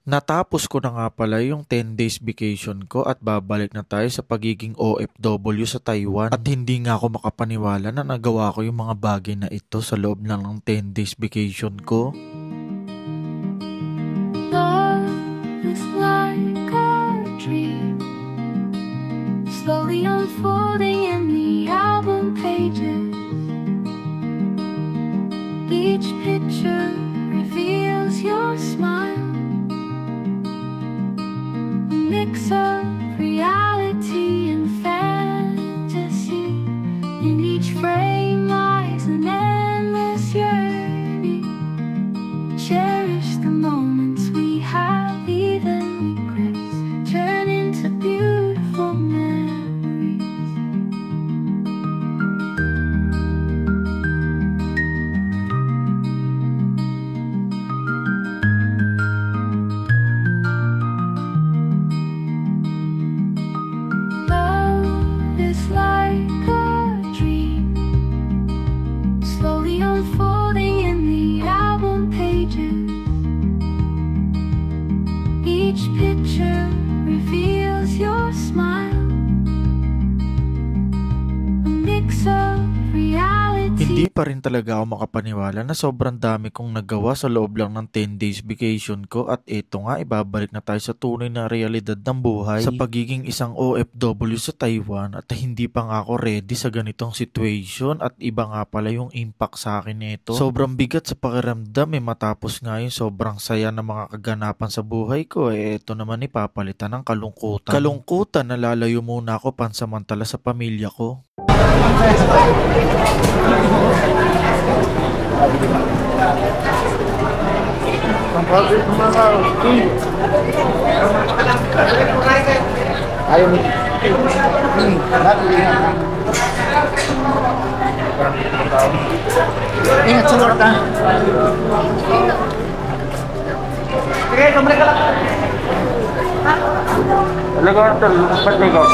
Natapos ko na nga pala yung 10 days vacation ko at babalik na tayo sa pagiging OFW sa Taiwan. At hindi nga ako makapaniwala na nagawa ko yung mga bagay na ito sa loob lang ng 10 days vacation ko. Love is like a dream, slowly unfolding in the album pages. Each picture reveals your smile, a mix of reality and fantasy. In each frame lies an endless yearning. Cherish the moments we have, even regrets turn into beautiful memories. Love is like a dream, slowly unfolding in the album pages. Each picture reveals your smile, a mix of Hindi reality. pa rin talaga ako makapaniwala na sobrang dami kong nagawa sa loob lang ng 10 days vacation ko at ito nga ibabalik na tayo sa tunay na realidad ng buhay sa pagiging isang OFW sa Taiwan at hindi pa nga ako ready sa ganitong situation at iba nga pala yung impact sa akin nito. Sobrang bigat sa pakiramdam matapos nga yung sobrang saya ng mga kaganapan sa buhay ko ito naman ipapalitan ng kalungkutan. Kalungkutan na lalayo muna ako pansamantala sa pamilya ko. Ingat sa Lord, ha? Sige, tumalik ka lang. Talaga ito, lupat na ikaw.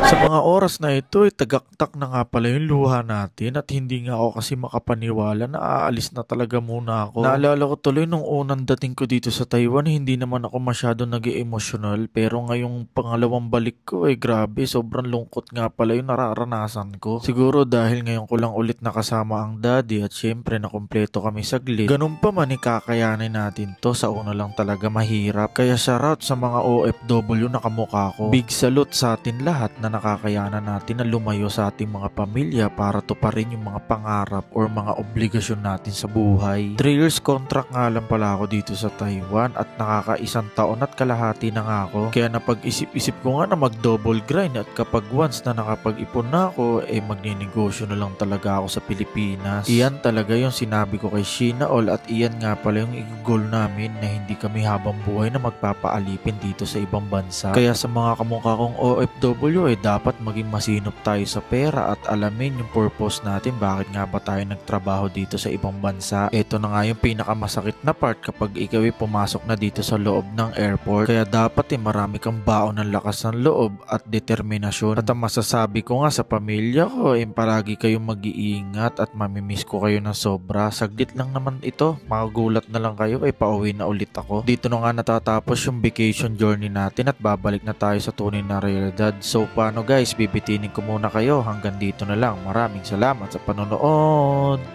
Sa mga oras na ito, tagaktak na nga pala yung luha natin at hindi nga ako kasi makapaniwala na aalis na talaga muna ako. Naalala ko tuloy nung unang dating ko dito sa Taiwan, hindi naman ako masyado nag-emotional pero ngayong pangalawang balik ko grabe, sobrang lungkot nga pala yung nararanasan ko. Siguro dahil ngayon ko lang ulit nakasama ang daddy at syempre nakumpleto kami saglit. Ganun pa man kakayanin natin to, sa una lang talaga mahirap. Kaya shoutout sa mga OFW na kamukha ko. Big salute sa atin lahat na nakakayanan natin na lumayo sa ating mga pamilya para tuparin yung mga pangarap or mga obligasyon natin sa buhay. 3 years contract nga lang pala ako dito sa Taiwan at nakakaisang taon at kalahati na nga ako. Kaya napag-isip-isip ko nga na mag-double grind at kapag once na nakapag-ipon na ako, magninegosyo na lang talaga ako sa Pilipinas. Iyan talaga yung sinabi ko kay Sheena All at iyan nga pala yung i-goal namin na hindi kami habang buhay na magpapaalipin dito sa ibang bansa. Kaya sa mga kamukha kong OFW dapat maging masinop tayo sa pera at alamin yung purpose natin, bakit nga ba tayo nagtrabaho dito sa ibang bansa. Ito na nga yung pinakamasakit na part kapag ikaw pumasok na dito sa loob ng airport. Kaya dapat marami kang baon ng lakas ng loob at determinasyon. At ang masasabi ko nga sa pamilya ko palagi kayong mag-iingat at mamimiss ko kayo ng sobra. Saglit lang naman ito, magugulat na lang kayo pauwi na ulit ako. Dito na nga natatapos yung vacation journey natin at babalik na tayo sa tunay na realidad. So paano guys, bibitinin ko muna kayo hanggang dito na lang. Maraming salamat sa panonood.